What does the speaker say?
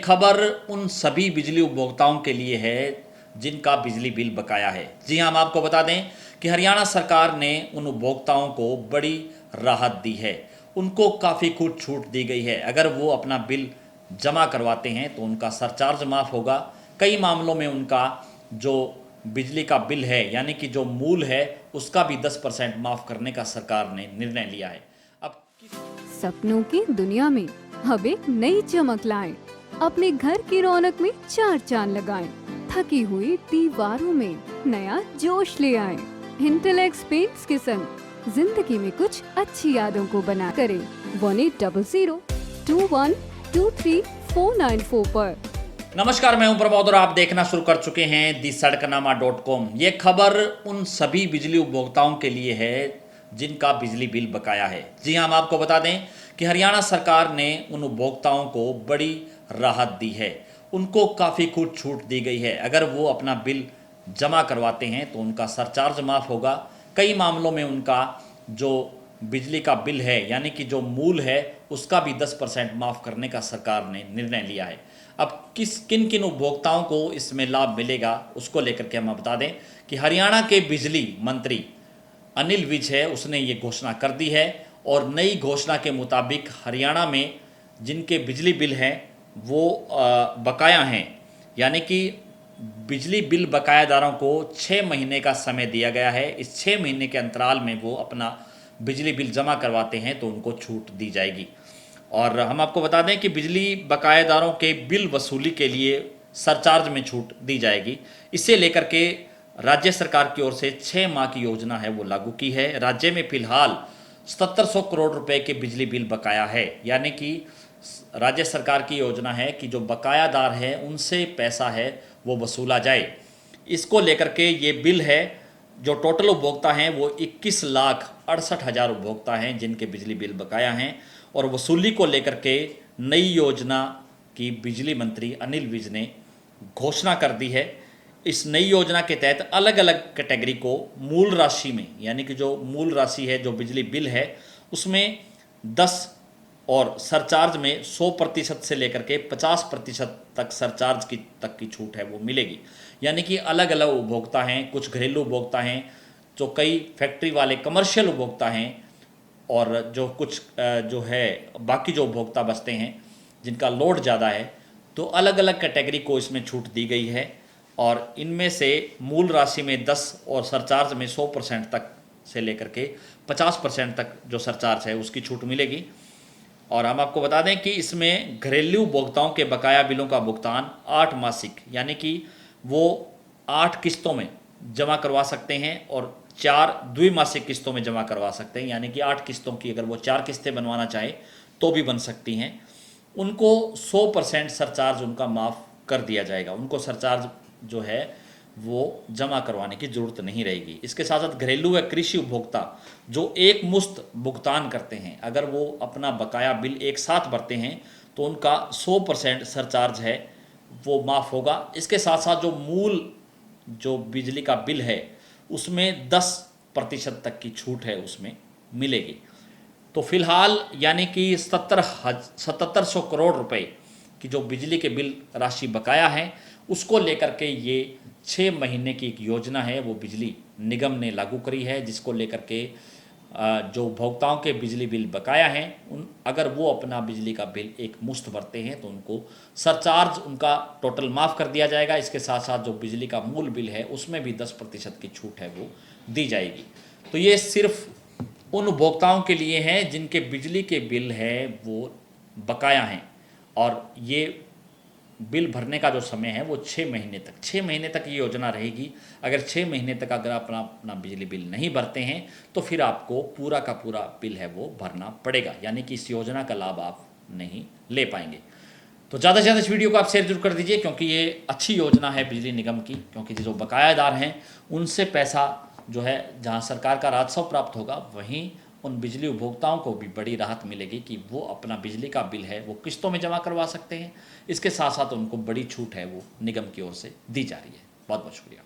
खबर उन सभी बिजली उपभोक्ताओं के लिए है जिनका बिजली बिल बकाया है। जी हाँ, हम आपको बता दें कि हरियाणा सरकार ने उन उपभोक्ताओं को बड़ी राहत दी है। उनको काफ़ी कुछ छूट दी गई है। अगर वो अपना बिल जमा करवाते हैं तो उनका सरचार्ज माफ़ होगा। कई मामलों में उनका जो बिजली का बिल है यानी कि जो मूल है उसका भी 10% माफ़ करने का सरकार ने निर्णय लिया है। अब सपनों की दुनिया में अब एक नई चमक लाएं। अपने घर की रौनक में चार चांद लगाएं। थकी हुई दीवारों में नया जोश ले आएं। इंटेलेक्स पेंट्स के संग जिंदगी में कुछ अच्छी यादों को बना करें 1800212349 पर। नमस्कार, मैं हूं प्रमोद और आप देखना शुरू कर चुके हैं दी सड़कनामा.com। ये खबर उन सभी बिजली उपभोक्ताओं के लिए है जिनका बिजली बिल बकाया है। जी हां, हम आपको बता दें कि हरियाणा सरकार ने उन उपभोक्ताओं को बड़ी राहत दी है। उनको काफ़ी कुछ छूट दी गई है। अगर वो अपना बिल जमा करवाते हैं तो उनका सरचार्ज माफ़ होगा। कई मामलों में उनका जो बिजली का बिल है यानी कि जो मूल है उसका भी 10% माफ़ करने का सरकार ने निर्णय लिया है। अब किन किन उपभोक्ताओं को इसमें लाभ मिलेगा उसको लेकर के हम बता दें कि हरियाणा के बिजली मंत्री अनिल विज है, उसने ये घोषणा कर दी है। और नई घोषणा के मुताबिक हरियाणा में जिनके बिजली बिल हैं वो बकाया हैं यानी कि बिजली बिल बकायादारों को 6 महीने का समय दिया गया है। इस 6 महीने के अंतराल में वो अपना बिजली बिल जमा करवाते हैं तो उनको छूट दी जाएगी। और हम आपको बता दें कि बिजली बकायेदारों के बिल वसूली के लिए सरचार्ज में छूट दी जाएगी। इसे लेकर के राज्य सरकार की ओर से 6 माह की योजना है वो लागू की है। राज्य में फिलहाल 7700 करोड़ रुपए के बिजली बिल बकाया है यानी कि राज्य सरकार की योजना है कि जो बकायादार है उनसे पैसा है वो वसूला जाए। इसको लेकर के ये बिल है, जो टोटल उपभोक्ता हैं वो 21,68,000 उपभोक्ता हैं जिनके बिजली बिल बकाया हैं। और वसूली को लेकर के नई योजना की बिजली मंत्री अनिल विज ने घोषणा कर दी है। इस नई योजना के तहत अलग अलग कैटेगरी को मूल राशि में यानी कि जो मूल राशि है जो बिजली बिल है उसमें 10 और सरचार्ज में 100% से लेकर के 50% तक सरचार्ज की तक की छूट है वो मिलेगी। यानी कि अलग अलग उपभोक्ता हैं, कुछ घरेलू उपभोक्ता हैं, जो कई फैक्ट्री वाले कमर्शियल उपभोक्ता हैं और जो कुछ जो है बाकी जो उपभोक्ता बचते हैं जिनका लोड ज़्यादा है, तो अलग अलग कैटेगरी को इसमें छूट दी गई है। और इनमें से मूल राशि में 10 और सरचार्ज में 100% तक से लेकर के 50% तक जो सरचार्ज है उसकी छूट मिलेगी। और हम आपको बता दें कि इसमें घरेलू उपभोक्ताओं के बकाया बिलों का भुगतान 8 मासिक यानी कि वो 8 किस्तों में जमा करवा सकते हैं और 4 द्विमासिक किस्तों में जमा करवा सकते हैं। यानी कि 8 किस्तों की अगर वो 4 किस्तें बनवाना चाहे तो भी बन सकती हैं। उनको 100% सरचार्ज उनका माफ़ कर दिया जाएगा। उनको सरचार्ज जो है वो जमा करवाने की ज़रूरत नहीं रहेगी। इसके साथ साथ घरेलू व कृषि उपभोक्ता जो एक मुश्त भुगतान करते हैं, अगर वो अपना बकाया बिल एक साथ भरते हैं तो उनका 100% सरचार्ज है वो माफ़ होगा। इसके साथ साथ जो मूल जो बिजली का बिल है उसमें 10% तक की छूट है उसमें मिलेगी। तो फिलहाल यानी कि 7700 करोड़ रुपए की जो बिजली के बिल राशि बकाया है उसको लेकर के ये 6 महीने की एक योजना है वो बिजली निगम ने लागू करी है, जिसको लेकर के जो उपभोक्ताओं के बिजली बिल बकाया हैं उन अगर वो अपना बिजली का बिल एक मुश्त भरते हैं तो उनको सरचार्ज उनका टोटल माफ़ कर दिया जाएगा। इसके साथ साथ जो बिजली का मूल बिल है उसमें भी 10% की छूट है वो दी जाएगी। तो ये सिर्फ उन उपभोक्ताओं के लिए हैं जिनके बिजली के बिल है वो बकाया हैं। और ये बिल भरने का जो समय है वो 6 महीने तक ये योजना रहेगी। अगर 6 महीने तक अगर आप अपना बिजली बिल नहीं भरते हैं तो फिर आपको पूरा का पूरा बिल है वो भरना पड़ेगा, यानी कि इस योजना का लाभ आप नहीं ले पाएंगे। तो ज़्यादा से ज़्यादा इस वीडियो को आप शेयर जरूर कर दीजिए क्योंकि ये अच्छी योजना है बिजली निगम की, क्योंकि जो बकायादार हैं उनसे पैसा जो है जहाँ सरकार का राजस्व प्राप्त होगा वहीं उन बिजली उपभोक्ताओं को भी बड़ी राहत मिलेगी कि वो अपना बिजली का बिल है वो किस्तों में जमा करवा सकते हैं। इसके साथ साथ उनको बड़ी छूट है वो निगम की ओर से दी जा रही है। बहुत बहुत शुक्रिया।